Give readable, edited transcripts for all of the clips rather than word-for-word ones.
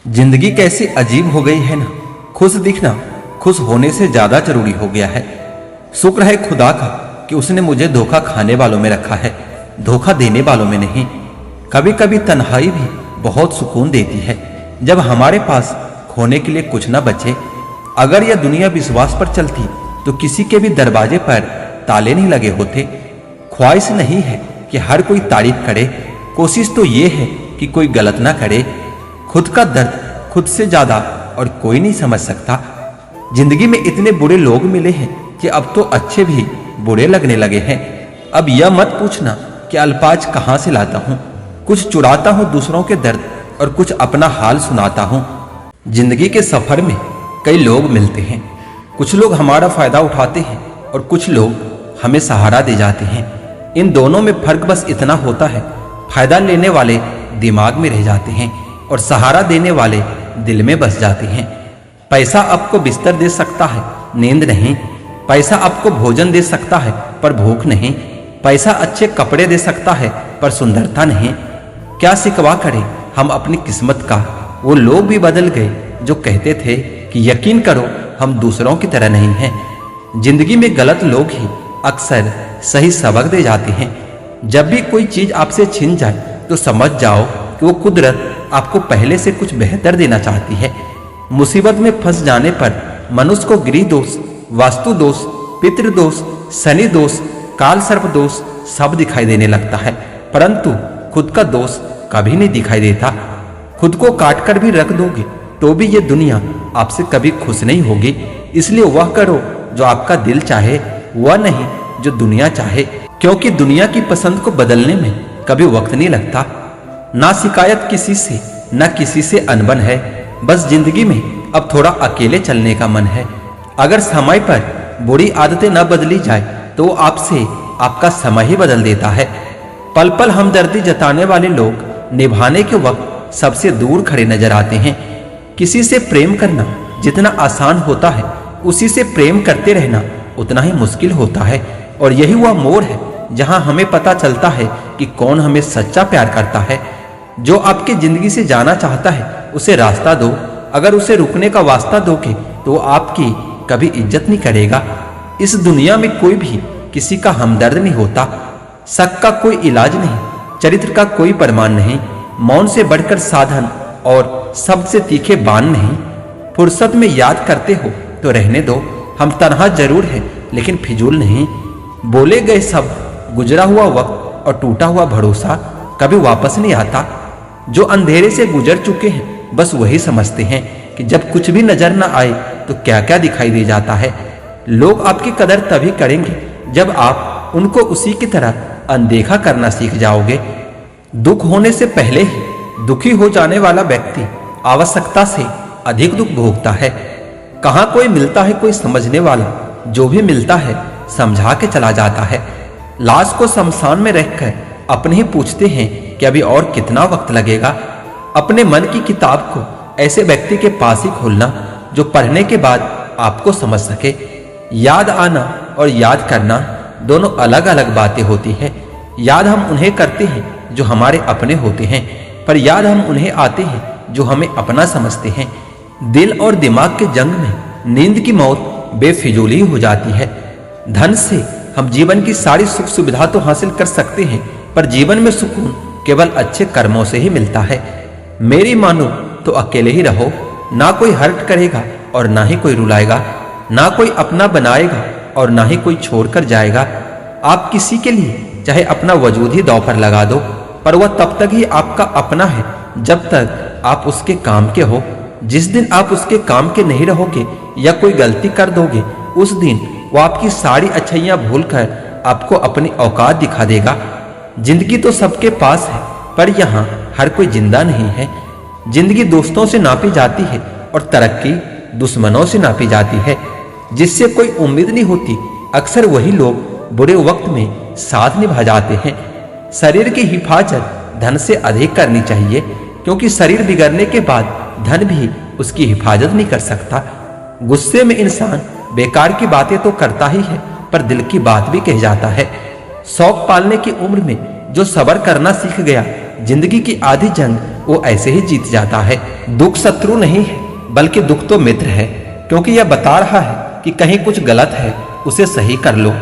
जिंदगी कैसी अजीब हो गई है ना। खुश दिखना खुश होने से ज्यादा जरूरी हो गया है। शुक्र है खुदा का कि उसने मुझे धोखा खाने वालों में रखा है, धोखा देने वालों में नहीं। कभी कभी तन्हाई भी बहुत सुकून देती है, जब हमारे पास खोने के लिए कुछ न बचे। अगर यह दुनिया विश्वास पर चलती तो किसी के भी दरवाजे पर ताले नहीं लगे होते। ख्वाहिश नहीं है कि हर कोई तारीफ करे, कोशिश तो ये है कि कोई गलत ना करे। खुद का दर्द खुद से ज्यादा और कोई नहीं समझ सकता। जिंदगी में इतने बुरे लोग मिले हैं कि अब तो अच्छे भी बुरे लगने लगे हैं। अब यह मत पूछना कि अल्फाज कहां से लाता हूं, कुछ चुराता हूं दूसरों के दर्द और कुछ अपना हाल सुनाता हूं। जिंदगी के सफर में कई लोग मिलते हैं, कुछ लोग हमारा फायदा उठाते हैं और कुछ लोग हमें सहारा दे जाते हैं। इन दोनों में फर्क बस इतना होता है, फायदा लेने वाले दिमाग में रह जाते हैं और सहारा देने वाले दिल में बस जाते हैं। पैसा आपको बिस्तर दे सकता है, नींद नहीं। पैसा आपको भोजन दे सकता है पर भूख नहीं। पैसा अच्छे कपड़े दे सकता है पर सुंदरता नहीं। क्या सिकवा करें हम अपनी किस्मत का, वो लोग भी बदल गए जो कहते थे कि यकीन करो हम दूसरों की तरह नहीं हैं। जिंदगी में गलत लोग ही अक्सर सही सबक दे जाते हैं। जब भी कोई चीज आपसे छिन जाए तो समझ जाओ कि वो कुदरत आपको पहले से कुछ बेहतर देना चाहती है। मुसीबत में फंस जाने पर मनुष्य को गृह दोष, वास्तु दोष, पितृ दोष, शनि दोष, काल सर्प दोष सब दिखाई देने लगता है, परंतु खुद का दोष कभी नहीं दिखाई देता। खुद को काट कर भी रख दोगे तो भी ये दुनिया आपसे कभी खुश नहीं होगी। इसलिए वह करो जो आपका दिल चाहे, वह नहीं जो दुनिया चाहे, क्योंकि दुनिया की पसंद को बदलने में कभी वक्त नहीं लगता। ना शिकायत किसी से, ना किसी से अनबन है। बस जिंदगी में अब थोड़ा अकेले चलने का मन है। अगर समय पर बुरी आदतें न बदली जाए तो आपसे आपका समय ही बदल देता है। पल पल हमदर्दी जताने वाले लोग निभाने के वक्त सबसे दूर खड़े नजर आते हैं। किसी से प्रेम करना जितना आसान होता है, उसी से प्रेम करते रहना उतना ही मुश्किल होता है। और यही वह मोड़ है जहां हमें पता चलता है कि कौन हमें सच्चा प्यार करता है। जो आपकी जिंदगी से जाना चाहता है उसे रास्ता दो। अगर उसे रुकने का वास्ता दोगे तो वो आपकी कभी इज्जत नहीं करेगा। इस दुनिया में कोई भी किसी का हमदर्द नहीं होता। शक का कोई इलाज नहीं, चरित्र का कोई प्रमाण नहीं। मौन से बढ़कर साधन और शब्द से तीखे बाण नहीं। फुर्सत में याद करते हो तो रहने दो, हम तन्हा जरूर है लेकिन फिजूल नहीं। बोले गए शब्द, गुजरा हुआ वक्त और टूटा हुआ भरोसा कभी वापस नहीं आता। जो अंधेरे से गुजर चुके हैं बस वही समझते हैं कि जब कुछ भी नजर ना आए तो क्या क्या दिखाई दे जाता है। लोग आपकी कदर तभी करेंगे जब आप उनको उसी की तरह अनदेखा करना सीख जाओगे। दुख होने से पहले ही दुखी हो जाने वाला व्यक्ति आवश्यकता से अधिक दुख भोगता है। कहां कोई मिलता है कोई समझने वाला, जो भी मिलता है समझा के चला जाता है। लाश को शमशान में रखकर अपने ही पूछते हैं कि अभी और कितना वक्त लगेगा। अपने मन की किताब को ऐसे व्यक्ति के पास ही खोलना जो पढ़ने के बाद आपको समझ सके। याद आना और याद करना दोनों अलग अलग बातें होती हैं। याद हम उन्हें करते हैं जो हमारे अपने होते हैं, पर याद हम उन्हें आते हैं जो हमें अपना समझते हैं। दिल और दिमाग के जंग में नींद की मौत बेफिजूली हो जाती है। धन से हम जीवन की सारी सुख सुविधा तो हासिल कर सकते हैं, पर जीवन में सुकून केवल अच्छे कर्मों से ही मिलता है। मेरी मानो तो अकेले ही रहो, ना कोई हर्ट करेगा और ना ही कोई रुलाएगा, ना कोई अपना बनाएगा और ना ही कोई छोड़कर जाएगा। आप किसी के लिए चाहे अपना वजूद ही दांव पर लगा दो, पर वह तब तक ही आपका अपना है जब तक आप उसके काम के हो। जिस दिन आप उसके काम के नहीं रहोगे या कोई गलती कर दोगे, उस दिन वो आपकी सारी अच्छाइयां भूलकर आपको अपनी औकात दिखा देगा। जिंदगी तो सबके पास है, पर यहाँ हर कोई जिंदा नहीं है। जिंदगी दोस्तों से नापी जाती है और तरक्की दुश्मनों से नापी जाती है। जिससे कोई उम्मीद नहीं होती, अक्सर वही लोग बुरे वक्त में साथ निभा जाते हैं। शरीर की हिफाजत धन से अधिक करनी चाहिए, क्योंकि शरीर बिगड़ने के बाद धन भी उसकी हिफाजत नहीं कर सकता। गुस्से में इंसान बेकार की बातें तो करता ही है, पर दिल की बात भी कह जाता है। शौक पालने की उम्र में जो सब्र करना सीख गया, जिंदगी की आधी जंग वो ऐसे ही जीत जाता है। दुख शत्रु नहीं है, बल्कि दुख तो मित्र है, क्योंकि यह बता रहा है कि कहीं कुछ गलत है, उसे सही कर लो।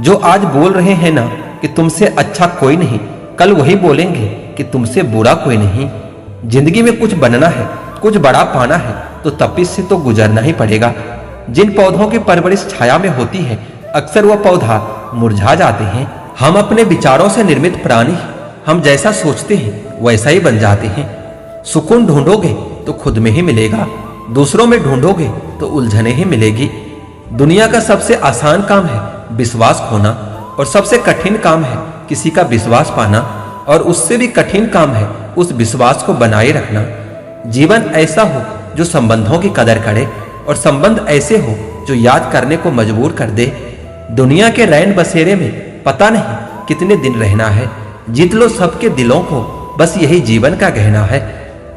जो आज बोल रहे हैं ना कि तुमसे अच्छा कोई नहीं, कल वही बोलेंगे कि तुमसे बुरा कोई नहीं। जिंदगी में कुछ बनना है, कुछ बड़ा पाना है, तो तपिश से तो गुजरना ही पड़ेगा। जिन पौधों की परवरिश छाया में होती है, अक्सर वह पौधा मुरझा जाते हैं। हम अपने विचारों से निर्मित प्राणी हैं। हम जैसा सोचते हैं वैसा ही बन जाते हैं। सुकून ढूंढोगे तो खुद में ही मिलेगा, दूसरों में ढूंढोगे तो उलझने ही मिलेगी। दुनिया का सबसे आसान काम है विश्वास खोना, और सबसे कठिन काम है किसी का विश्वास पाना, और उससे भी कठिन काम है उस विश्वास को बनाए रखना। जीवन ऐसा हो जो संबंधों की कदर करे, और संबंध ऐसे हो जो याद करने को मजबूर कर दे। दुनिया के रैन बसेरे में पता नहीं कितने दिन रहना है। जीत लो सबके दिलों को, बस यही जीवन का गहना है।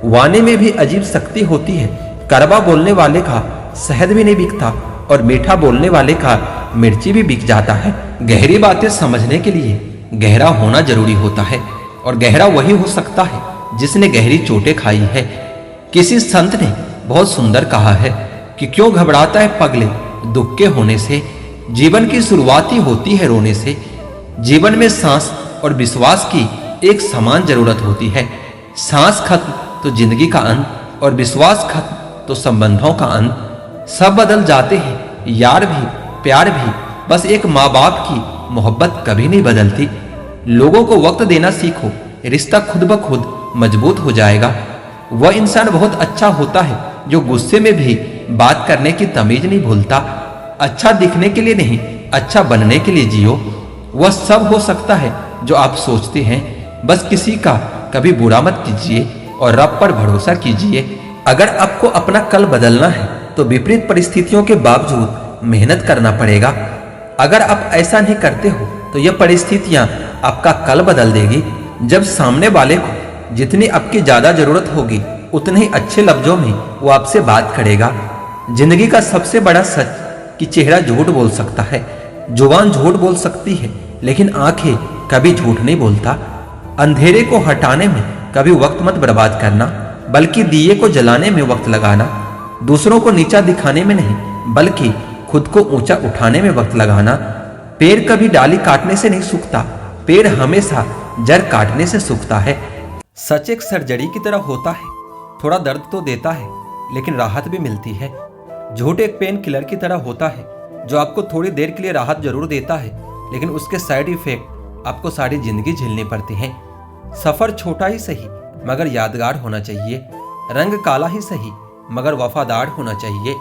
वाणी में भी अजीब शक्ति होती है। कड़वा बोलने वाले का शहद भी नहीं बिकता, और मीठा बोलने वाले का मिर्ची भी बिक जाता है। गहरी बातें समझने के लिए गहरा होना जरूरी होता है, और गहरा वही हो सकता है जिसने गहरी चोटें खाई है। किसी संत ने बहुत सुंदर कहा है कि क्यों घबराता है पगले दुख के होने से, जीवन की शुरुआत ही होती है रोने से। जीवन में सांस और विश्वास की एक समान जरूरत होती है। सांस खत्म तो जिंदगी का अंत, और विश्वास खत्म तो संबंधों का अंत। सब बदल जाते हैं, यार भी, प्यार भी, बस एक माँ बाप की मोहब्बत कभी नहीं बदलती। लोगों को वक्त देना सीखो, रिश्ता खुद ब खुद मजबूत हो जाएगा। वह इंसान बहुत अच्छा होता है जो गुस्से में भी बात करने की तमीज नहीं भूलता। अच्छा दिखने के लिए नहीं, अच्छा बनने के लिए जियो। वह सब हो सकता है जो आप सोचते हैं, बस किसी का कभी बुरा मत कीजिए, और रब पर भरोसा कीजिए। अगर आपको अपना कल बदलना है तो विपरीत परिस्थितियों के बावजूद मेहनत करना पड़ेगा। अगर आप ऐसा नहीं करते हो तो यह परिस्थितियां आपका कल बदल देगी। जब सामने वाले को जितनी आपकी ज्यादा जरूरत होगी, उतने ही अच्छे लफ्जों में वो आपसे बात करेगा। जिंदगी का सबसे बड़ा सच कि चेहरा झूठ बोल सकता है, जुबान झूठ बोल सकती है, लेकिन आंखें कभी झूठ नहीं बोलता। अंधेरे को हटाने में कभी वक्त मत बर्बाद करना, बल्कि दिए को जलाने में वक्त लगाना। दूसरों को नीचा दिखाने में नहीं, बल्कि खुद को ऊंचा उठाने में वक्त लगाना। पेड़ कभी डाली काटने से नहीं सूखता, पेड़ हमेशा जड़ काटने से सूखता है। सच एक सर्जरी की तरह होता है, थोड़ा दर्द तो देता है, लेकिन राहत भी मिलती है। झूठ एक पेन किलर की तरह होता है, जो आपको थोड़ी देर के लिए राहत जरूर देता है, लेकिन उसके साइड इफेक्ट आपको सारी जिंदगी झेलने पड़ते हैं। सफर छोटा ही सही, मगर यादगार होना चाहिए। रंग काला ही सही, मगर वफादार होना चाहिए।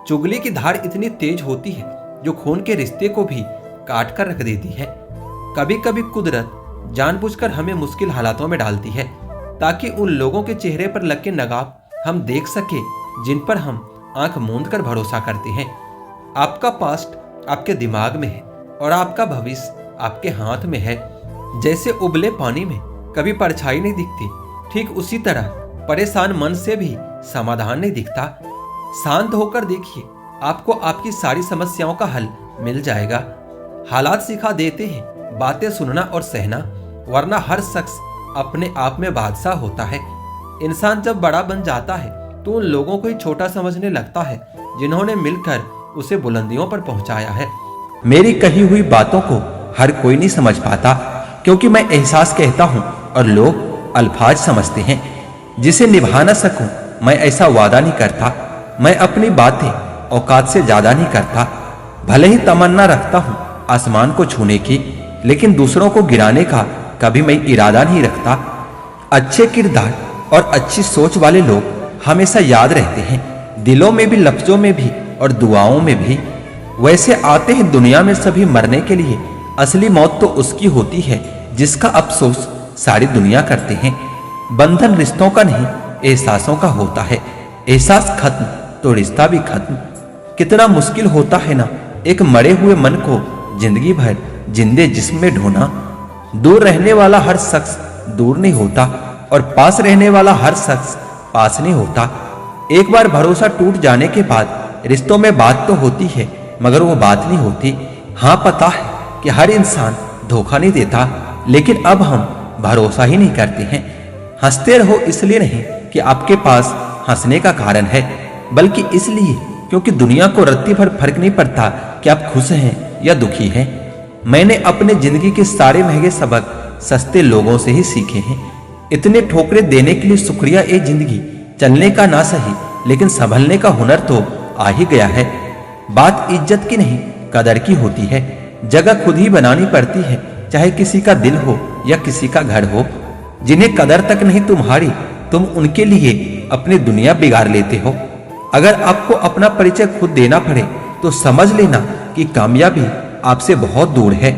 चुगली की धार इतनी तेज होती है जो खून के रिश्ते को भी काट कर रख देती है। कभी कभी कुदरत जानबूझकर हमें मुश्किल हालातों में डालती है, ताकि उन लोगों के चेहरे पर लगे नकाब हम देख सके जिन पर हम आंख मूंद कर भरोसा करते हैं। आपका पास्ट आपके दिमाग में है, और आपका भविष्य आपके हाथ में है। जैसे उबले पानी में कभी परछाई नहीं दिखती, ठीक उसी तरह परेशान मन से भी समाधान नहीं दिखता। शांत होकर देखिए, आपको आपकी सारी समस्याओं का हल मिल जाएगा। हालात सिखा देते हैं बातें सुनना और सहना, वरना हर शख्स अपने आप में बादशाह होता है। इंसान जब बड़ा बन जाता है तो उन लोगों को ही छोटा समझने लगता है जिन्होंने मिलकर उसे बुलंदियों पर पहुंचाया है। मेरी कही हुई बातों को हर कोई नहीं समझ पाता, क्योंकि मैं एहसास कहता हूं और लोग अल्फाज समझते हैं। जिसे निभा न सकूं मैं ऐसा वादा नहीं करता। मैं अपनी बातें औकात से ज्यादा नहीं करता। भले ही तमन्ना रखता हूं आसमान को छूने की, लेकिन दूसरों को गिराने का कभी मैं इरादा नहीं रखता। अच्छे किरदार और अच्छी सोच वाले लोग हमेशा याद रहते हैं, दिलों में भी, लफ्जों में भी और दुआओं में भी। वैसे आते हैं दुनिया में सभी मरने के लिए, असली मौत तो उसकी होती है जिसका अफसोस सारी दुनिया करते हैं। बंधन रिश्तों का नहीं, एहसासों का होता है। एहसास खत्म तो रिश्ता भी खत्म। कितना मुश्किल होता है ना एक मरे हुए मन को जिंदगी भर जिंदे जिस्म में ढोना। दूर रहने वाला हर शख्स दूर नहीं होता, और पास रहने वाला हर शख्स पास नहीं होता। एक बार भरोसा टूट जाने के बाद रिश्तों में बात तो होती है, मगर वो बात नहीं होती। हाँ, पता है कि हर इंसान धोखा नहीं देता, लेकिन अब हम भरोसा ही नहीं करते हैं। हंसते रहो इसलिए नहीं कि आपके पास हंसने का कारण है, बल्कि इसलिए क्योंकि दुनिया को रत्ती भर फर्क नहीं पड़ता कि आप खुश हैं या दुखी हैं। मैंने अपने जिंदगी के सारे महंगे सबक सस्ते लोगों से ही सीखे हैं। इतने ठोकरें देने के लिए शुक्रिया ए जिंदगी, चलने का ना सही लेकिन संभलने का हुनर तो आ ही गया है। बात इज्जत की नहीं कदर की होती है। जगह खुद ही बनानी पड़ती है, चाहे किसी का दिल हो या किसी का घर हो। जिन्हें कदर तक नहीं तुम्हारी, तुम उनके लिए अपनी दुनिया बिगाड़ लेते हो। अगर आपको अपना परिचय खुद देना पड़े तो समझ लेना कि कामयाबी आपसे बहुत दूर है।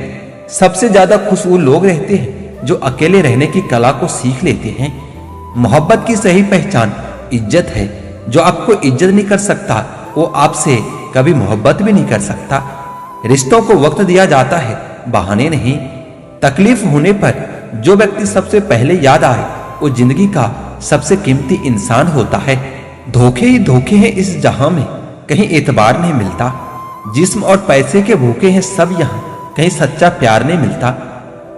सबसे ज्यादा खुश वो लोग रहते हैं जो अकेले रहने की कला को सीख लेते हैं। मोहब्बत की सही पहचान इज्जत है। जो आपको इज्जत नहीं कर सकता वो आपसे कभी मोहब्बत भी नहीं कर सकता। रिश्तों को वक्त दिया जाता है, बहाने नहीं। तकलीफ होने पर जो व्यक्ति सबसे पहले याद आए वो जिंदगी का सबसे कीमती इंसान होता है। धोखे ही धोखे हैं इस जहां में, कहीं एतबार नहीं मिलता। जिस्म और पैसे के भूखे हैं सब यहाँ, कहीं सच्चा प्यार नहीं मिलता।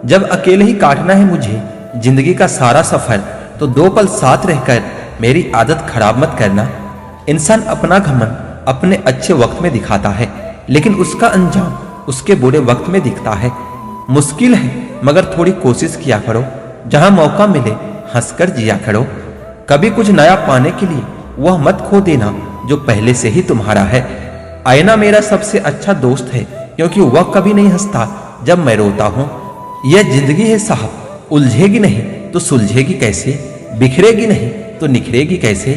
जब अकेले ही काटना है मुझे जिंदगी का सारा सफर, तो 2 पल साथ रहकर मेरी आदत खराब मत करना। इंसान अपना घमंड अपने अच्छे वक्त में दिखाता है, लेकिन उसका अंजाम उसके बुरे वक्त में दिखता है। मुश्किल है मगर थोड़ी कोशिश किया करो, जहां मौका मिले हंसकर जिया करो। कभी कुछ नया पाने के लिए वह मत खो देना जो पहले से ही तुम्हारा है। आईना मेरा सबसे अच्छा दोस्त है, क्योंकि वह कभी नहीं हंसता जब मैं रोता हूँ। यह जिंदगी है साहब, उलझेगी नहीं तो सुलझेगी कैसे, बिखरेगी नहीं तो निखरेगी कैसे।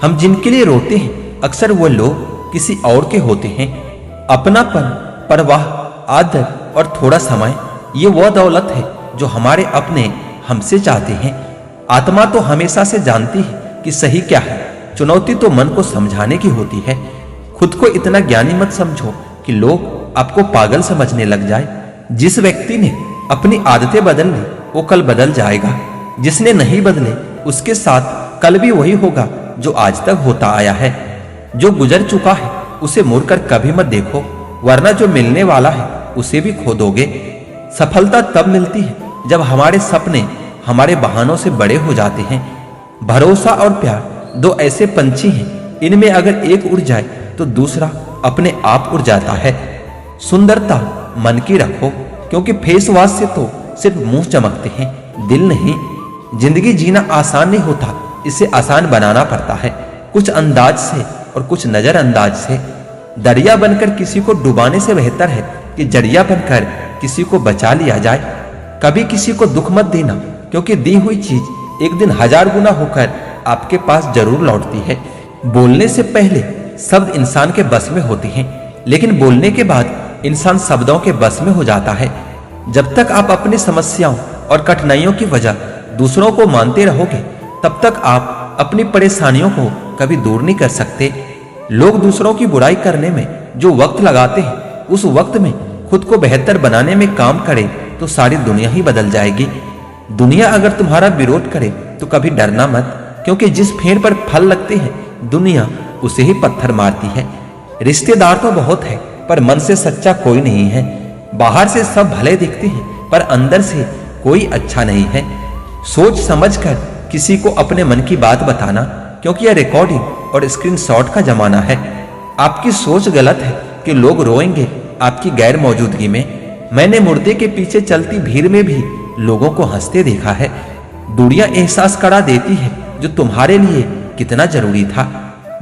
हम जिनके लिए रोते हैं अक्सर वो लोग किसी और के होते हैं। अपनापन, परवाह, आदर और थोड़ा समय, ये वह दौलत है जो हमारे अपने हमसे चाहते हैं। आत्मा तो हमेशा से जानती है कि सही क्या है, चुनौती तो मन को समझाने की होती है। खुद को इतना ज्ञानी मत समझो कि लोग आपको पागल समझने लग जाए। जिस व्यक्ति ने अपनी आदतें बदल ली वो कल बदल जाएगा। जिसने नहीं बदले उसके साथ कल भी वही होगा जो आज तक होता आया है। जो गुजर चुका है उसे मुड़कर कभी मत देखो, वरना जो मिलने वाला है उसे भी खो दोगे। सफलता तब मिलती है जब हमारे सपने हमारे बहानों से बड़े हो जाते हैं। भरोसा और प्यार 2 ऐसे पंछी हैं, इनमें अगर एक उड़ जाए तो दूसरा अपने आप उड़ जाता है। सुंदरता मन की रखो, क्योंकि फेस वॉश से तो सिर्फ मुंह चमकते हैं, दिल नहीं। जिंदगी जीना आसान नहीं होता, इसे आसान बनाना पड़ता है, कुछ अंदाज से और कुछ नजरअंदाज से। दरिया बनकर किसी को डुबाने से बेहतर है कि जरिया बनकर किसी को बचा लिया जाए। कभी किसी को दुख मत देना, क्योंकि दी हुई चीज एक दिन 1000 गुना होकर आपके पास जरूर लौटती है। बोलने से पहले शब्द इंसान के बस में होते हैं, लेकिन बोलने के बाद इंसान शब्दों के बस में हो जाता है। जब तक आप अपनी समस्याओं और कठिनाइयों की वजह दूसरों को मानते रहोगे, तब तक आप अपनी परेशानियों को कभी दूर नहीं कर सकते। लोग दूसरों की बुराई करने में जो वक्त लगाते हैं, उस वक्त में खुद को बेहतर बनाने में काम करें तो सारी दुनिया ही बदल जाएगी। दुनिया अगर तुम्हारा विरोध करे तो कभी डरना मत, क्योंकि जिस पेड़ पर फल लगते हैं दुनिया उसे ही पत्थर मारती है। रिश्तेदार तो बहुत है पर मन से सच्चा कोई नहीं है। बाहर से सब भले दिखते हैं पर अंदर से कोई अच्छा नहीं है। सोच समझकर किसी को अपने मन की बात बताना, क्योंकि यह रिकॉर्डिंग और स्क्रीनशॉट का जमाना है। आपकी सोच गलत है कि लोग रोएंगे आपकी गैर मौजूदगी में। मैंने मुर्दे के पीछे चलती भीड़ में भी लोगों को हंसते देखा है। दुनिया एहसास करा देती है जो तुम्हारे लिए कितना जरूरी था।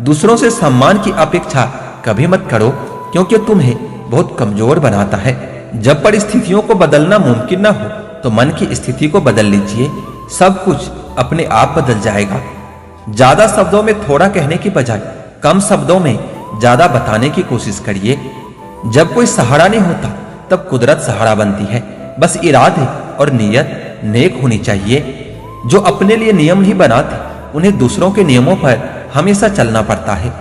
दूसरों से सम्मान की अपेक्षा कभी मत करो, क्योंकि तुम्हें बहुत कमजोर बनाता है। जब परिस्थितियों को बदलना मुमकिन ना हो तो मन की स्थिति को बदल लीजिए, सब कुछ अपने आप बदल जाएगा। ज्यादा शब्दों में थोड़ा कहने की बजाय कम शब्दों में ज्यादा बताने की कोशिश करिए। जब कोई सहारा नहीं होता तब कुदरत सहारा बनती है। बस इरादे और नीयत नेक होनी चाहिए। जो अपने लिए नियम नहीं बनाते उन्हें दूसरों के नियमों पर हमेशा चलना पड़ता है।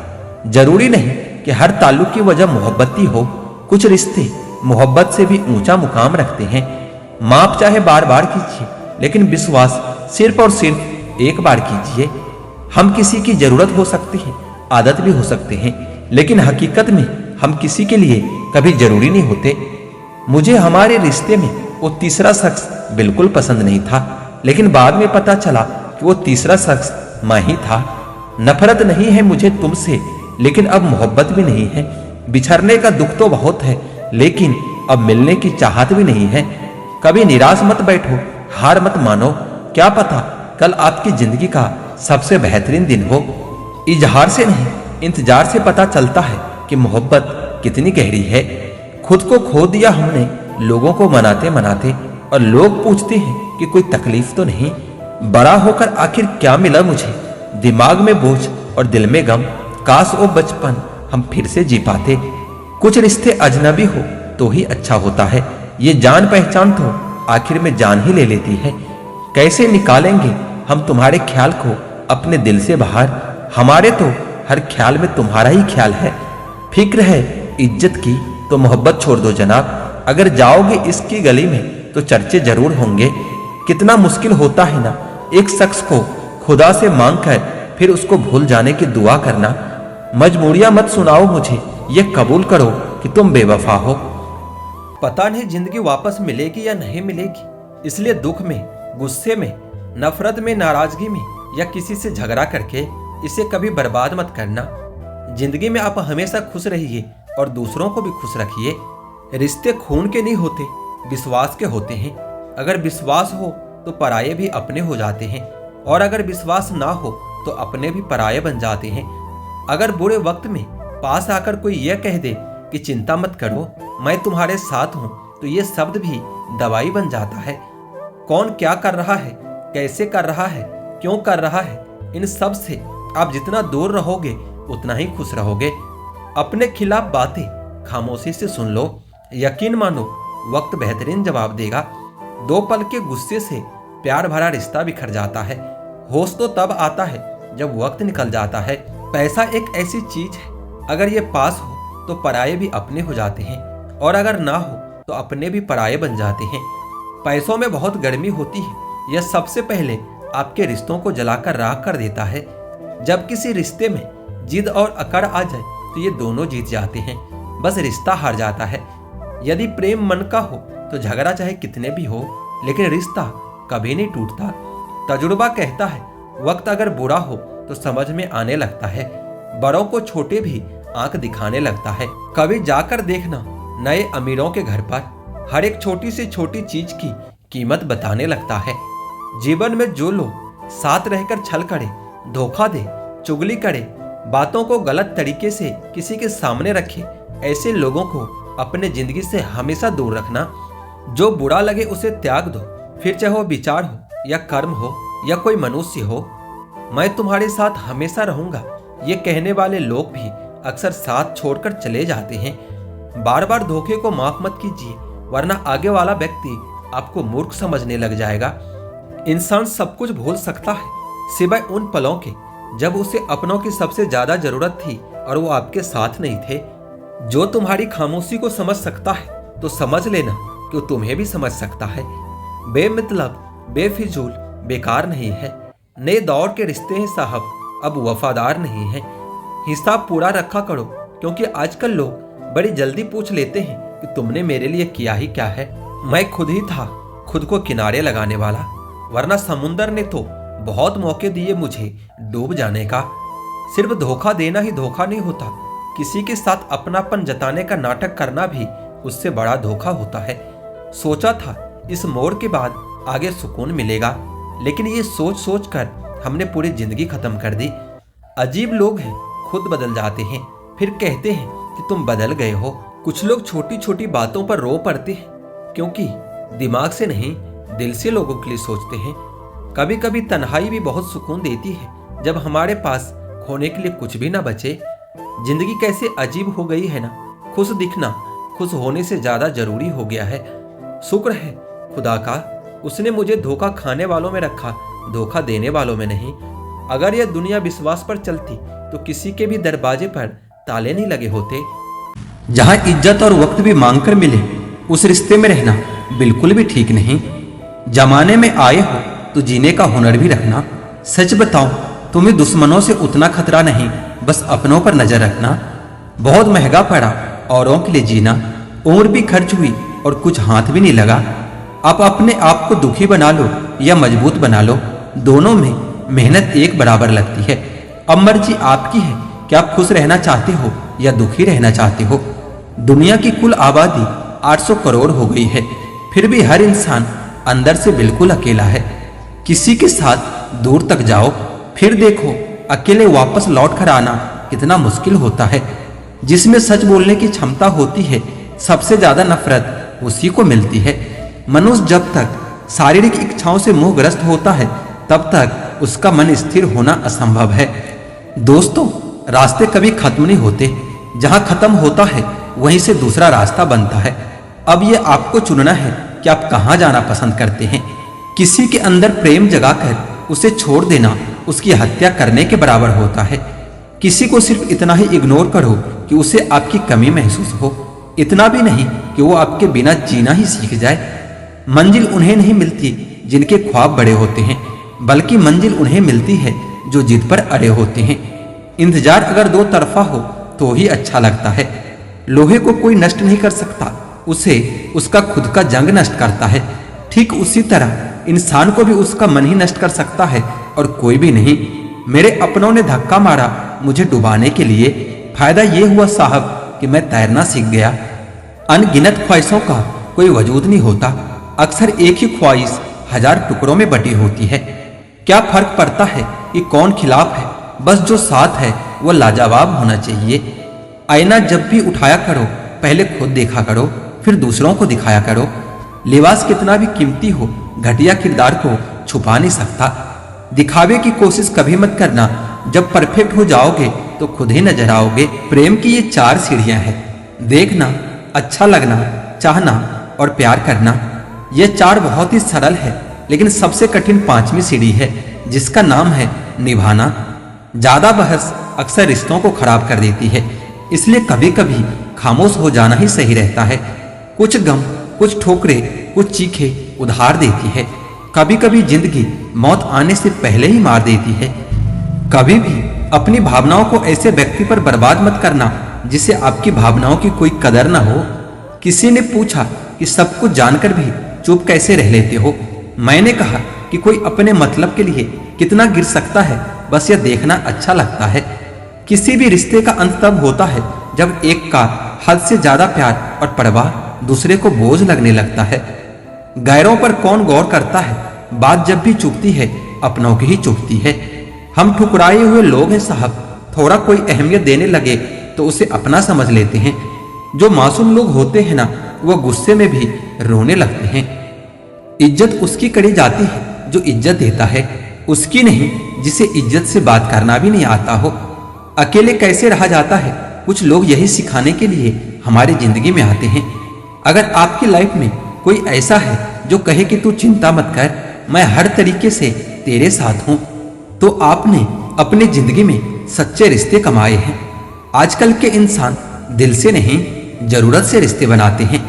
जरूरी नहीं कि हर ताल्लुक की वजह मोहब्बत ही हो, कुछ रिश्ते मोहब्बत से भी ऊंचा मुकाम रखते हैं। माफ चाहे बार बार कीजिए, लेकिन विश्वास सिर्फ और सिर्फ एक बार कीजिए। हम किसी की जरूरत हो सकती है, आदत भी हो सकते हैं, लेकिन हकीकत में हम किसी के लिए कभी जरूरी नहीं होते। मुझे हमारे रिश्ते में वो तीसरा शख्स बिल्कुल पसंद नहीं था, लेकिन बाद में पता चला कि वो तीसरा शख्स मैं ही था। नफरत नहीं है मुझे तुमसे, लेकिन अब मोहब्बत भी नहीं है। बिछड़ने का दुख तो बहुत है, लेकिन अब मिलने की चाहत भी नहीं है। कभी निराश मत बैठो, हार मत मानो। क्या पता कल आपकी जिंदगी का सबसे बेहतरीन दिन हो। इजहार से नहीं, इंतजार से पता चलता है कि मोहब्बत कितनी गहरी है। खुद को खो दिया हमने लोगों को मनाते मनाते, और लोग पूछते हैं कि कोई तकलीफ तो नहीं। बड़ा होकर आखिर क्या मिला मुझे? दिमाग में बोझ और दिल में गम। काश वो बचपन हम फिर से जी पाते। कुछ रिश्ते अजनबी हो तो ही अच्छा होता है। ये जान पहचान तो आखिर में जान ही ले लेती है। कैसे निकालेंगे हम तुम्हारे ख्याल को अपने दिल से बाहर? हमारे तो हर ख्याल में तुम्हारा ही ख्याल है। फिक्र है इज्जत की तो मोहब्बत छोड़ दो जनाब। अगर जाओगे इसकी गली में तो चर्चे जरूर होंगे। कितना मुश्किल होता है ना एक शख्स को खुदा से मांग कर फिर उसको भूल जाने की दुआ करना। मजबूरियां मत सुनाओ मुझे, ये कबूल करो कि तुम बेवफा हो। पता नहीं जिंदगी वापस मिलेगी या नहीं मिलेगी, इसलिए दुख में, गुस्से में, नफरत में, नाराजगी में या किसी से झगड़ा करके इसे कभी बर्बाद मत करना। जिंदगी में आप हमेशा खुश रहिए और दूसरों को भी खुश रखिए। रिश्ते खून के नहीं होते, विश्वास के होते हैं। अगर विश्वास हो तो पराये भी अपने हो जाते हैं, और अगर विश्वास ना हो तो अपने भी पराये बन जाते हैं। अगर बुरे वक्त में पास आकर कोई यह कह दे कि चिंता मत करो, मैं तुम्हारे साथ हूं, तो ये शब्द भी दवाई बन जाता है। कौन क्या कर रहा है, कैसे कर रहा है, क्यों कर रहा है, इन सब से आप जितना दूर रहोगे उतना ही खुश रहोगे। अपने खिलाफ बातें खामोशी से सुन लो, यकीन मानो वक्त बेहतरीन जवाब देगा। दो पल के गुस्से से प्यार भरा रिश्ता बिखर जाता है। होश तो तब आता है जब वक्त निकल जाता है। पैसा एक ऐसी चीज है, अगर ये पास हो तो पराये भी अपने हो जाते हैं, और अगर ना हो तो अपने भी पराये बन जाते हैं। पैसों में बहुत गर्मी होती है, यह सबसे पहले आपके रिश्तों को जलाकर राख कर देता है। जब किसी रिश्ते में जिद और अकड़ आ जाए तो ये दोनों जीत जाते हैं, बस रिश्ता हार जाता है। यदि प्रेम मन का हो तो झगड़ा चाहे कितने भी हो, लेकिन रिश्ता कभी नहीं टूटता। तजुर्बा कहता है वक्त अगर बुरा हो तो समझ में आने लगता है, बड़ों को छोटे भी आंख दिखाने लगता है। कभी जाकर देखना नए अमीरों के घर पर, हर एक छोटी से छोटी चीज की कीमत बताने लगता है। जीवन में जो लोग साथ रहकर छल करे, धोखा दे, चुगली करे, बातों को गलत तरीके से किसी के सामने रखे, ऐसे लोगों को अपने जिंदगी से हमेशा दूर रखना। जो बुरा लगे उसे त्याग दो, फिर चाहे वो विचार हो या कर्म हो या कोई मनुष्य हो। मैं तुम्हारे साथ हमेशा रहूंगा, ये कहने वाले लोग भी अक्सर साथ छोड़कर चले जाते हैं। बार बार धोखे को माफ मत कीजिए, वरना आगे वाला व्यक्ति आपको मूर्ख समझने लग जाएगा। इंसान सब कुछ भूल सकता है सिवाय उन पलों के जब उसे अपनों की सबसे ज्यादा जरूरत थी और वो आपके साथ नहीं थे। जो तुम्हारी खामोशी को समझ सकता है तो समझ लेना कि वो तुम्हें भी समझ सकता है। बेमतलब, बेफिजूल, बेकार नहीं है। नए दौर के रिश्ते हैं साहब, अब वफादार नहीं है। हिसाब पूरा रखा करो, क्योंकि आजकल लोग बड़ी जल्दी पूछ लेते हैं कि तुमने मेरे लिए किया ही क्या है। मैं खुद ही था खुद को किनारे लगाने वाला, वरना समुंदर ने तो बहुत मौके दिए मुझे डूब जाने का। सिर्फ धोखा देना ही धोखा नहीं होता, किसी के साथ अपनापन जताने का नाटक करना भी उससे बड़ा धोखा होता है। सोचा था इस मोड़ के बाद आगे सुकून मिलेगा, लेकिन ये सोच सोच कर हमने पूरी जिंदगी खत्म कर दी। अजीब लोग हैं, खुद बदल जाते हैं, फिर कहते हैं कि तुम बदल गए हो। कुछ लोग छोटी छोटी बातों पर रो पड़ते हैं, क्योंकि दिमाग से नहीं दिल से लोगों के लिए सोचते हैं। कभी कभी तन्हाई भी बहुत सुकून देती है, जब हमारे पास खोने के लिए कुछ भी ना बचे। जिंदगी कैसे अजीब हो गई है ना, खुश दिखना खुश होने से ज्यादा जरूरी हो गया है। शुक्र है खुदा का, उसने मुझे धोखा खाने वालों में रखा, धोखा देने वालों में नहीं। अगर यह दुनिया विश्वास पर चलती तो किसी के भी दरवाजे पर ताले नहीं लगे होते। जहां इज्जत और वक्त भी मांग कर मिले, उस रिश्ते में रहना बिल्कुल भी ठीक नहीं। जमाने में आए हो तो जीने का हुनर भी रखना। सच बताओ, तुम्हें दुश्मनों से उतना खतरा नहीं, बस अपनों पर नजर रखना। बहुत महंगा पड़ा औरों के लिए जीना, उम्र भी खर्च हुई और कुछ हाथ भी नहीं लगा। आप अपने आप को दुखी बना लो या मजबूत बना लो, दोनों में मेहनत एक बराबर लगती है। अब मर्जी आपकी है कि आप खुश रहना चाहते हो या दुखी रहना चाहते हो। दुनिया की कुल आबादी 800 करोड़ हो गई है, फिर भी हर इंसान अंदर से बिल्कुल अकेला है। किसी के साथ दूर तक जाओ, फिर देखो अकेले वापस लौट कर आना कितना मुश्किल होता है। जिसमें सच बोलने की क्षमता होती है, सबसे ज्यादा नफरत उसी को मिलती है। मनुष्य जब तक शारीरिक इच्छाओं से मोहग्रस्त होता है, तब तक उसका मन स्थिर होना असंभव है। दोस्तों, रास्ते कभी खत्म नहीं होते, जहां खत्म होता है वहीं से दूसरा रास्ता बनता है। अब यह आपको चुनना है कि आप कहां जाना पसंद करते हैं। किसी के अंदर प्रेम जगाकर उसे छोड़ देना उसकी हत्या करने के बराबर होता है। किसी को सिर्फ इतना ही इग्नोर करो कि उसे आपकी कमी महसूस हो, इतना भी नहीं कि वो आपके बिना जीना ही सीख जाए। मंजिल उन्हें नहीं मिलती जिनके ख्वाब बड़े होते हैं, बल्कि मंजिल उन्हें मिलती है जो जिद पर अड़े होते हैं। इंतजार अगर दो तरफा हो तो ही अच्छा लगता है। लोहे को कोई नष्ट नहीं कर सकता, उसे उसका खुद का जंग नष्ट करता है। ठीक उसी तरह इंसान को भी उसका मन ही नष्ट कर सकता है और कोई भी नहीं। मेरे अपनों ने धक्का मारा मुझे डुबाने के लिए, फायदा ये हुआ साहब कि मैं तैरना सीख गया। अनगिनत ख्वाहिशों का कोई वजूद नहीं होता, अक्सर एक ही ख्वाहिश 1000 टुकड़ों में बटी होती है। क्या फर्क पड़ता है कि कौन खिलाफ है, बस जो साथ है वो लाजवाब होना चाहिए। आईना जब भी उठाया करो, पहले खुद देखा करो, फिर दूसरों को दिखाया करो। लिबास कितना भी कीमती हो, घटिया किरदार को छुपा नहीं सकता। दिखावे की कोशिश कभी मत करना, जब परफेक्ट हो जाओगे तो खुद ही नजर आओगे। प्रेम की ये 4 सीढ़ियां हैं: देखना, अच्छा लगना, चाहना और प्यार करना। ये 4 बहुत ही सरल है, लेकिन सबसे कठिन 5वीं सीढ़ी है, जिसका नाम है निभाना। ज्यादा बहस अक्सर रिश्तों को खराब कर देती है, इसलिए कभी कभी खामोश हो जाना ही सही रहता है। कुछ गम, कुछ ठोकरें, कुछ चीखें उधार देती है। कभी कभी जिंदगी मौत आने से पहले ही मार देती है। कभी भी अपनी भावनाओं को ऐसे व्यक्ति पर बर्बाद मत करना जिसे आपकी भावनाओं की कोई कदर ना हो। किसी ने पूछा कि सब कुछ जानकर भी चुप कैसे रह लेते हो। मैंने कहा कि कोई अपने मतलब के लिए कितना गिर सकता है, बस यह देखना अच्छा लगता है। किसी भी रिश्ते का अंत तब होता है जब एक का हद से ज्यादा प्यार और परवाह दूसरे को बोझ लगने लगता है। गैरों पर कौन गौर करता है, बात जब भी चुभती है अपनों की ही चुभती है। हम ठुकराए हुए लोग हैं साहब, थोड़ा कोई अहमियत देने लगे तो उसे अपना समझ लेते हैं। जो मासूम लोग होते हैं ना, वो गुस्से में भी रोने लगते हैं। इज्जत उसकी करी जाती है जो इज्जत देता है, उसकी नहीं जिसे इज्जत से बात करना भी नहीं आता हो। अकेले कैसे रहा जाता है, कुछ लोग यही सिखाने के लिए हमारी जिंदगी में आते हैं। अगर आपकी लाइफ में कोई ऐसा है जो कहे कि तू चिंता मत कर, मैं हर तरीके से तेरे साथ हूं, तो आपने अपनी जिंदगी में सच्चे रिश्ते कमाए हैं। आजकल के इंसान दिल से नहीं, जरूरत से रिश्ते बनाते हैं।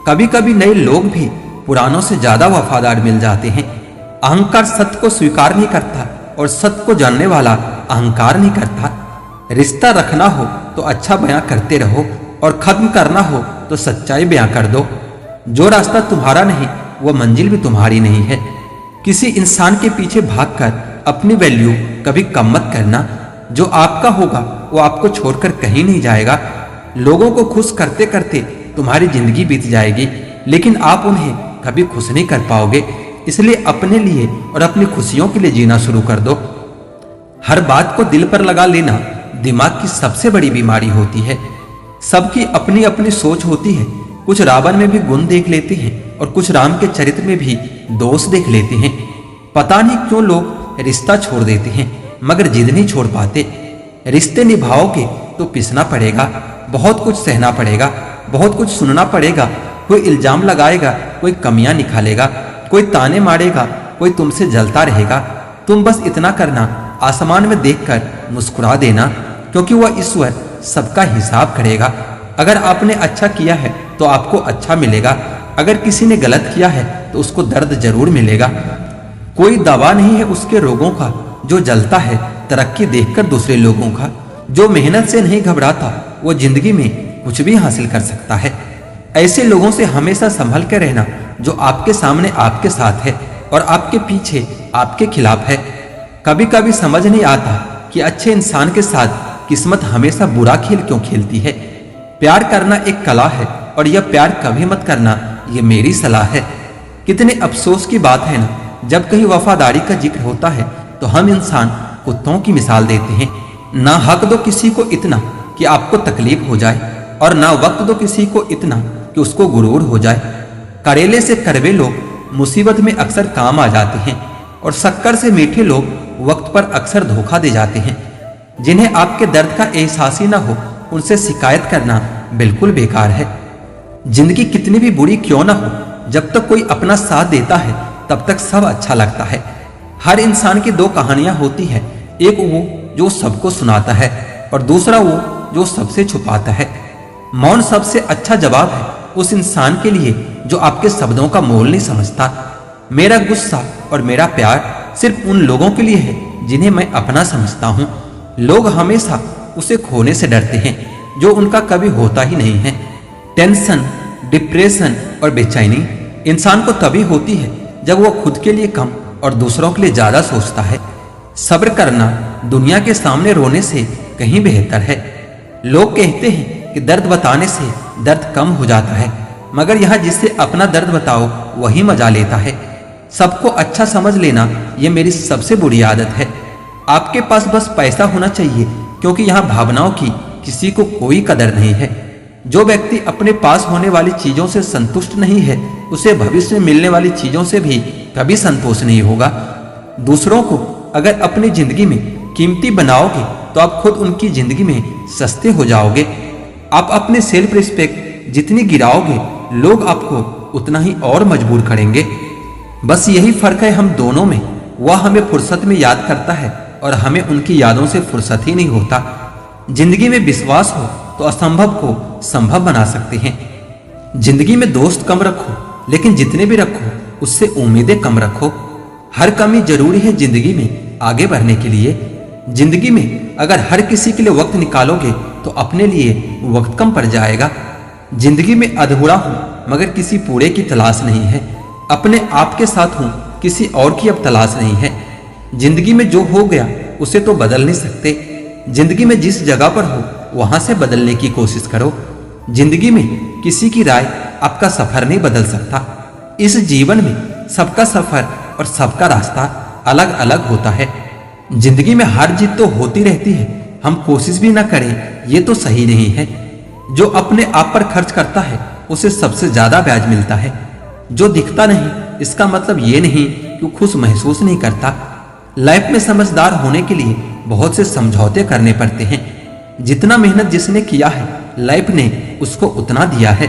कभी कभी नए लोग भी पुरानों से ज्यादा वफादार मिल जाते हैं। अहंकार सत्य को स्वीकार नहीं करता और सत्य को जानने वाला अहंकार नहीं करता। रिश्ता रखना हो तो अच्छा बयां करते रहो और खत्म करना हो तो सच्चाई बयां कर दो। जो रास्ता तुम्हारा नहीं, वो मंजिल भी तुम्हारी नहीं है। किसी इंसान के पीछे भागकर अपनी वैल्यू कभी कम मत करना। जो आपका होगा वो आपको छोड़कर कहीं नहीं जाएगा। लोगों को खुश करते करते तुम्हारी जिंदगी बीत जाएगी, लेकिन आप उन्हें कभी खुश नहीं कर पाओगे। इसलिए अपने लिए और अपनी खुशियों के लिए जीना शुरू कर दो। हर बात को दिल पर लगा लेना दिमाग की सबसे बड़ी बीमारी होती है। सबकी अपनी अपनी सोच होती है। कुछ रावण में भी गुण देख लेते हैं और कुछ राम के चरित्र में भी दोष देख लेते हैं। पता नहीं क्यों लोग रिश्ता छोड़ देते हैं, मगर जिद नहीं छोड़ पाते। रिश्ते निभाओगे तो पिसना पड़ेगा, बहुत कुछ सहना पड़ेगा, बहुत कुछ सुनना पड़ेगा। कोई इल्जाम लगाएगा, कोई कमियां निकालेगा, कोई ताने मारेगा, कोई तुमसे जलता रहेगा। तुम बस इतना करना, आसमान में देखकर मुस्कुरा देना, क्योंकि वह ईश्वर सबका हिसाब करेगा। अगर आपने अच्छा किया है तो आपको अच्छा मिलेगा, अगर किसी ने गलत किया है तो उसको दर्द जरूर मिलेगा। कोई दवा नहीं है उसके रोगों का जो जलता है तरक्की देखकर दूसरे लोगों का। जो मेहनत से नहीं घबराता वो जिंदगी में कुछ भी हासिल कर सकता है। ऐसे लोगों से हमेशा संभल के रहना जो आपके सामने आपके साथ है और आपके पीछे आपके खिलाफ है। कभी कभी समझ नहीं आता कि अच्छे इंसान के साथ किस्मत हमेशा बुरा खेल क्यों खेलती है। प्यार करना एक कला है और यह प्यार कभी मत करना, ये मेरी सलाह है। कितने अफसोस की बात है ना, जब कहीं वफादारी का जिक्र होता है तो हम इंसान कुत्तों की मिसाल देते हैं। ना हक दो किसी को इतना कि आपको तकलीफ हो जाए, और ना वक्त दो किसी को इतना कि उसको गुरूर हो जाए। करेले से कड़वे लोग मुसीबत में अक्सर काम आ जाते हैं, और शक्कर से मीठे लोग वक्त पर अक्सर धोखा दे जाते हैं। जिन्हें आपके दर्द का एहसास ही ना हो, उनसे शिकायत करना बिल्कुल बेकार है। जिंदगी कितनी भी बुरी क्यों ना हो, जब तक कोई अपना साथ देता है तब तक सब अच्छा लगता है। हर इंसान की दो कहानियां होती है, एक वो जो सबको सुनाता है और दूसरा वो जो सबसे छुपाता है। मौन सबसे अच्छा जवाब है उस इंसान के लिए जो आपके शब्दों का मोल नहीं समझता। मेरा गुस्सा और मेरा प्यार सिर्फ उन लोगों के लिए है जिन्हें मैं अपना समझता हूँ। लोग हमेशा उसे खोने से डरते हैं जो उनका कभी होता ही नहीं है। टेंशन, डिप्रेशन और बेचैनी इंसान को तभी होती है जब वो खुद के लिए कम और दूसरों के लिए ज्यादा सोचता है। सब्र करना दुनिया के सामने रोने से कहीं बेहतर है। लोग कहते हैं कि दर्द बताने से दर्द कम हो जाता है, मगर यह जिससे अपना दर्द बताओ वही मजा लेता है। सबको अच्छा समझ लेना यह मेरी सबसे बुरी आदत है। आपके पास बस पैसा होना चाहिए, क्योंकि यहाँ भावनाओं की किसी को कोई कदर नहीं है। जो व्यक्ति अपने पास होने वाली चीजों से संतुष्ट नहीं है, उसे भविष्य में मिलने वाली चीजों से भी कभी संतोष नहीं होगा। दूसरों को अगर अपनी जिंदगी में कीमती बनाओगे तो आप खुद उनकी जिंदगी में सस्ते हो जाओगे। आप अपने सेल्फ रिस्पेक्ट जितनी गिराओगे, लोग आपको उतना ही और मजबूर करेंगे। बस यही फर्क है हम दोनों में। वह हमें फुर्सत में याद करता है और हमें उनकी यादों से फुर्सत ही नहीं होता। जिंदगी में विश्वास हो तो असंभव को संभव बना सकते हैं। जिंदगी में दोस्त कम रखो, लेकिन जितने भी रखो उससे उम्मीदें कम रखो। हर कमी जरूरी है जिंदगी में आगे बढ़ने के लिए। जिंदगी में अगर हर किसी के लिए वक्त निकालोगे तो अपने लिए वक्त कम पड़ जाएगा। जिंदगी में अधूरा हूं मगर किसी पूरे की तलाश नहीं है। अपने आप के साथ हूं, किसी और की अब तलाश नहीं है। जिंदगी में जो हो गया उसे तो बदल नहीं सकते। जिंदगी में जिस जगह पर हो वहां से बदलने की कोशिश करो। जिंदगी में किसी की राय आपका सफर नहीं बदल सकता। इस जीवन में सबका सफर और सबका रास्ता अलग अलग होता है। जिंदगी में हार जीत तो होती रहती है, हम कोशिश भी ना करें ये तो सही नहीं है। जो अपने आप पर खर्च करता है उसे सबसे ज्यादा ब्याज मिलता है। जो दिखता नहीं इसका मतलब ये नहीं कि खुश महसूस नहीं करता। लाइफ में समझदार होने के लिए बहुत से समझौते करने पड़ते हैं। जितना मेहनत जिसने किया है लाइफ ने उसको उतना दिया है।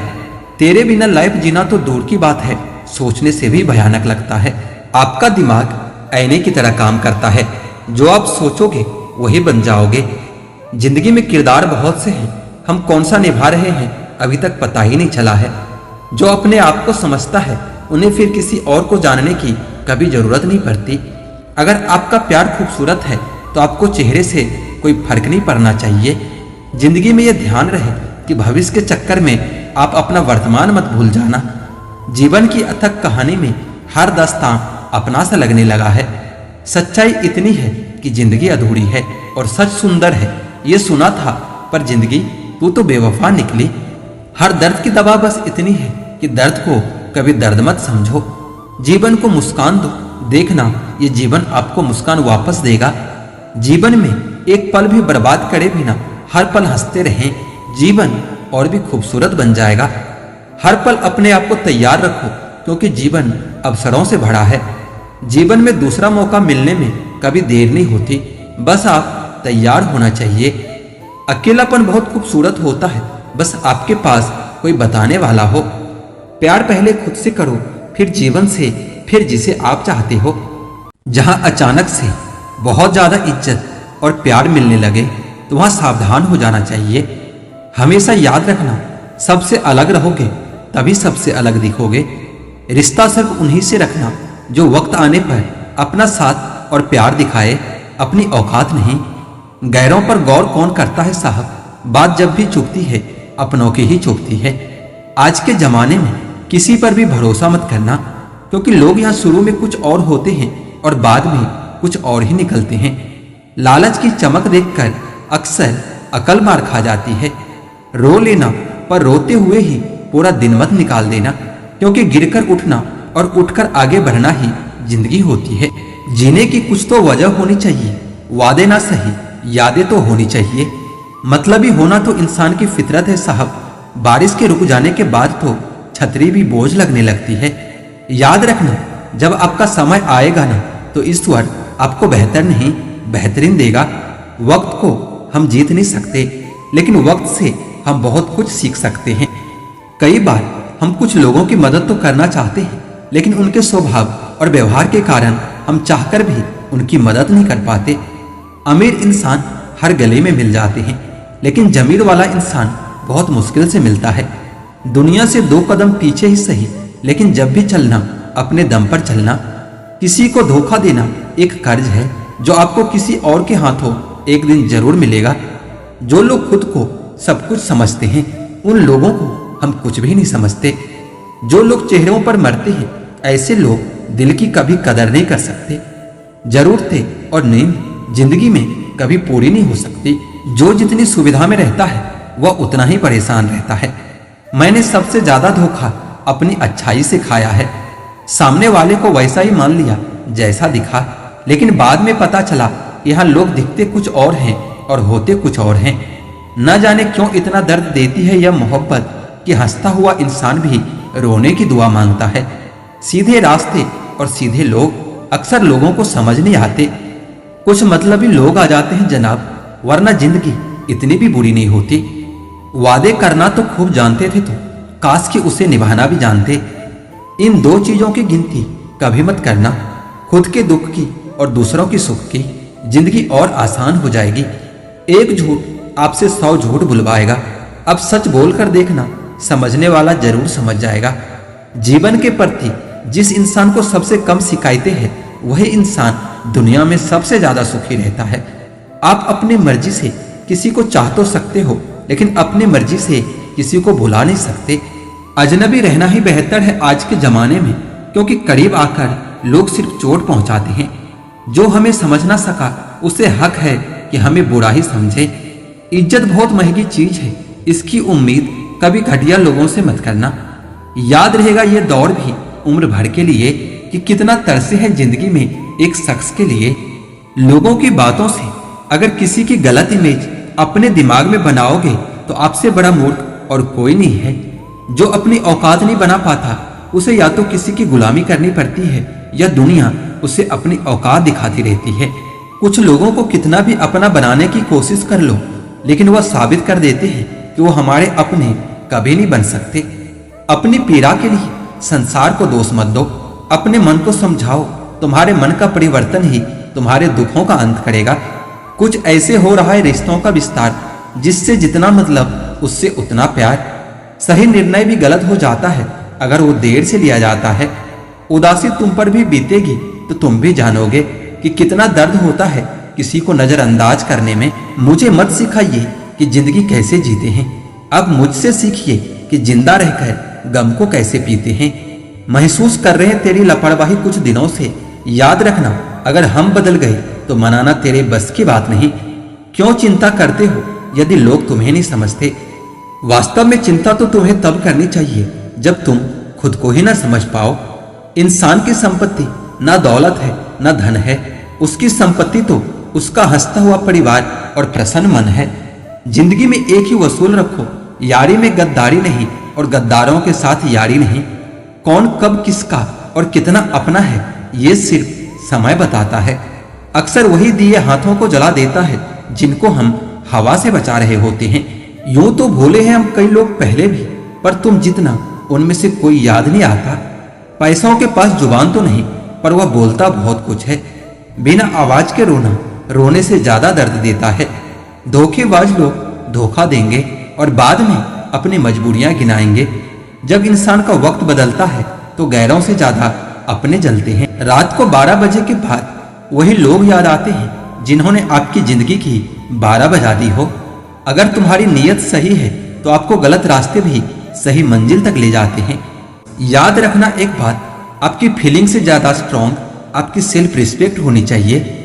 तेरे बिना लाइफ जीना तो दूर की बात है, सोचने से भी भयानक लगता है। आपका दिमाग आईने की तरह काम करता है, जो आप सोचोगे वही बन जाओगे। जिंदगी में किरदार बहुत से हैं, हम कौन सा निभा रहे हैं अभी तक पता ही नहीं चला है। जो अपने आप को समझता है उन्हें फिर किसी और को जानने की कभी जरूरत नहीं पड़ती। अगर आपका प्यार खूबसूरत है तो आपको चेहरे से कोई फर्क नहीं पड़ना चाहिए। जिंदगी में यह ध्यान रहे कि भविष्य के चक्कर में आप अपना वर्तमान मत भूल जाना। जीवन की अथक कहानी में हर दास्तां अपना सा लगने लगा है। सच्चाई इतनी है कि जिंदगी अधूरी है और सच सुंदर है, ये सुना था, पर जिंदगी तू तो बेवफा निकली। हर दर्द की दवा बस इतनी है कि दर्द को कभी दर्द मत समझो। जीवन को मुस्कान दो, देखना ये जीवन आपको मुस्कान वापस देगा। जीवन में एक पल भी बर्बाद करे बिना हर पल हंसते रहें, जीवन और भी खूबसूरत बन जाएगा। हर पल अपने आप को तैयार रखो, क्योंकि जीवन अवसरों से भरा है। जीवन में दूसरा मौका मिलने में कभी देर नहीं होती, बस आप तैयार होना चाहिए। अकेलापन बहुत खूबसूरत होता है, बस आपके पास कोई बताने वाला हो। प्यार पहले खुद से करो, फिर जीवन से, फिर जिसे आप चाहते हो। जहां अचानक से बहुत ज्यादा इज्जत और प्यार मिलने लगे तो वहां सावधान हो जाना चाहिए। हमेशा याद रखना, सबसे अलग रहोगे तभी सबसे अलग दिखोगे। रिश्ता सिर्फ उन्हीं से रखना जो वक्त आने पर अपना साथ और प्यार दिखाए, अपनी औकात नहीं। गैरों पर गौर कौन करता है साहब, बात जब भी चुभती है अपनों की ही चुभती है। आज के जमाने में किसी पर भी भरोसा मत करना, क्योंकि लोग यहाँ शुरू में कुछ और होते हैं और बाद में कुछ और ही निकलते हैं। लालच की चमक देखकर अक्सर अकल मार खा जाती है। रो लेना, पर रोते हुए ही पूरा दिन मत निकाल देना, क्योंकि गिरकर उठना और उठकर आगे बढ़ना ही जिंदगी होती है। जीने की कुछ तो वजह होनी चाहिए, वादे ना सही, यादें तो होनी चाहिए। मतलबी होना तो इंसान की फितरत है साहब। बारिश के रुक जाने के बाद तो छतरी भी बोझ लगने लगती है। याद रखना, जब आपका समय आएगा ना, तो ईश्वर आपको बेहतर नहीं बेहतरीन देगा। वक्त को हम जीत नहीं सकते, लेकिन वक्त से हम बहुत कुछ सीख सकते हैं। कई बार हम कुछ लोगों की मदद तो करना चाहते हैं, लेकिन उनके स्वभाव और व्यवहार के कारण हम चाहकर भी उनकी मदद नहीं कर पाते। अमीर इंसान हर गली में मिल जाते हैं, लेकिन जमीर वाला इंसान बहुत मुश्किल से मिलता है। दुनिया से 2 कदम पीछे ही सही, लेकिन जब भी चलना अपने दम पर चलना। किसी को धोखा देना एक कर्ज है जो आपको किसी और के हाथों एक दिन जरूर मिलेगा। जो लोग खुद को सब कुछ समझते हैं, उन लोगों को हम कुछ भी नहीं समझते। जो लोग चेहरों पर मरते हैं, ऐसे लोग दिल की कभी कदर नहीं कर सकते। जरूरतें और नींद जिंदगी में कभी पूरी नहीं हो सकती। जो जितनी सुविधा में रहता है, वह उतना ही परेशान रहता है। मैंने सबसे ज्यादा धोखा अपनी अच्छाई से खाया है। सामने वाले को वैसा ही मान लिया जैसा दिखा, लेकिन बाद में पता चला यहाँ लोग दिखते कुछ और हैं और होते कुछ और हैं। न जाने क्यों इतना दर्द देती है यह मोहब्बत कि हंसता हुआ इंसान भी रोने की दुआ मांगता है। सीधे रास्ते और सीधे लोग अक्सर लोगों को समझ नहीं आते। कुछ मतलबी लोग आ जाते हैं जनाब, वरना जिंदगी इतनी भी बुरी नहीं होती। वादे करना तो खूब जानते थे तो काश कि उसे निभाना भी जानते। इन 2 चीजों की गिनती कभी मत करना, खुद के दुख की और दूसरों की सुख की। जिंदगी और आसान हो जाएगी। एक झूठ आपसे 100 झूठ बुलवाएगा। अब सच बोलकर देखना, समझने वाला जरूर समझ जाएगा। जीवन के प्रति जिस इंसान को सबसे कम शिकायतें हैं, वही इंसान दुनिया में सबसे ज्यादा सुखी रहता है। आप अपनी मर्जी से किसी को चाह तो सकते हो, लेकिन अपनी मर्जी से किसी को भुला नहीं सकते। अजनबी रहना ही बेहतर है आज के जमाने में, क्योंकि करीब आकर लोग सिर्फ चोट पहुंचाते हैं। जो हमें समझ ना सका, उसे हक है कि हमें बुरा ही समझे। इज्जत बहुत महंगी चीज है, इसकी उम्मीद कभी घटिया लोगों से मत करना। याद रहेगा ये दौर भी उम्र भर के लिए कि कितना तरसे है जिंदगी में एक शख्स के लिए। लोगों की बातों से अगर किसी की गलत इमेज अपने दिमाग में बनाओगे, तो आपसे बड़ा मूर्ख और कोई नहीं है। जो अपनी औकात नहीं बना पाता, उसे या तो किसी की गुलामी करनी पड़ती है, या दुनिया उसे अपनी औकात दिखाती रहती है। कुछ लोगों को कितना भी अपना बनाने की कोशिश कर लो, लेकिन वह साबित कर देते हैं कि वो हमारे अपने कभी नहीं बन सकते। अपनी पीड़ा के लिए संसार को दोष मत दो। अपने मन को समझाओ, तुम्हारे मन का परिवर्तन ही तुम्हारे दुखों का अंत करेगा। कुछ ऐसे हो रहा है रिश्तों का विस्तार, जिससे जितना मतलब उससे उतना प्यार। सही निर्णय भी गलत हो जाता है अगर वो देर से लिया जाता है। उदासी तुम पर भी बीतेगी तो तुम भी जानोगे कि कितना दर्द होता है किसी को नजरअंदाज करने में। मुझे मत सिखाइए कि जिंदगी कैसे जीते हैं, अब मुझसे सीखिए कि जिंदा रहकर गम को कैसे पीते हैं। महसूस कर रहे हैं तेरी लापरवाही कुछ दिनों से। याद रखना, अगर हम बदल गए तो मनाना तेरे बस की बात नहीं। क्यों चिंता करते हो यदि लोग तुम्हें नहीं समझते? वास्तव में चिंता तो तुम्हें तब करनी चाहिए जब तुम खुद को ही ना समझ पाओ। इंसान की संपत्ति ना दौलत है ना धन है, उसकी संपत्ति तो उसका हंसता हुआ परिवार और प्रसन्न मन है। जिंदगी में एक ही वसूल रखो, यारी में गद्दारी नहीं और गद्दारों के साथ यारी नहीं। कौन कब किसका और कितना अपना है, ये सिर्फ समय बताता है। अक्सर वही दिए हाथों को जला देता है जिनको हम हवा से बचा रहे होते हैं। यूं तो भूले हैं हम कई लोग पहले भी, पर तुम जितना उनमें से कोई याद नहीं आता। पैसों के पास जुबान तो नहीं, पर वह बोलता बहुत कुछ है। बिना आवाज के रोना रोने से ज्यादा दर्द देता है। धोखेबाज लोग धोखा देंगे और बाद में अपनी मजबूरियां गिनाएंगे। जब इंसान का वक्त बदलता है तो गैरों से ज्यादा अपने जलते हैं। रात को 12 बजे के बाद वही लोग याद आते हैं जिन्होंने आपकी जिंदगी की 12 बजा दी हो। अगर तुम्हारी नीयत सही है तो आपको गलत रास्ते भी सही मंजिल तक ले जाते हैं। याद रखना एक बात, आपकी फीलिंग से ज्यादा स्ट्रॉन्ग आपकी सेल्फ रिस्पेक्ट होनी चाहिए।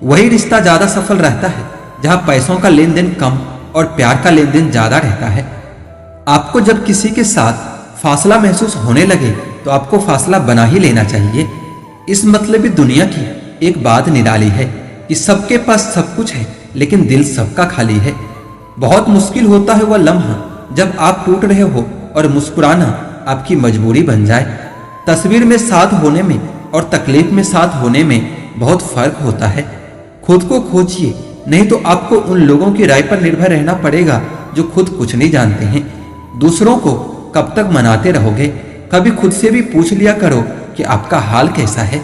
वही रिश्ता ज्यादा सफल रहता है जहां पैसों का लेन देन कम और प्यार का लेन देन ज्यादा रहता है। आपको जब किसी के साथ फासला महसूस होने लगे तो आपको फासला बना ही लेना चाहिए। इस मतलबी दुनिया की एक बात निराली है कि सबके पास सब कुछ है लेकिन दिल सबका खाली है। बहुत मुश्किल होता है वह लम्हा जब आप टूट रहे हो और मुस्कुराना आपकी मजबूरी बन जाए। तस्वीर में साथ होने में और तकलीफ में साथ होने में बहुत फर्क होता है। खुद को खोजिए, नहीं तो आपको उन लोगों की राय पर निर्भर रहना पड़ेगा जो खुद कुछ नहीं जानते हैं। दूसरों को कब तक मनाते रहोगे? कभी खुद से भी पूछ लिया करो कि आपका हाल कैसा है।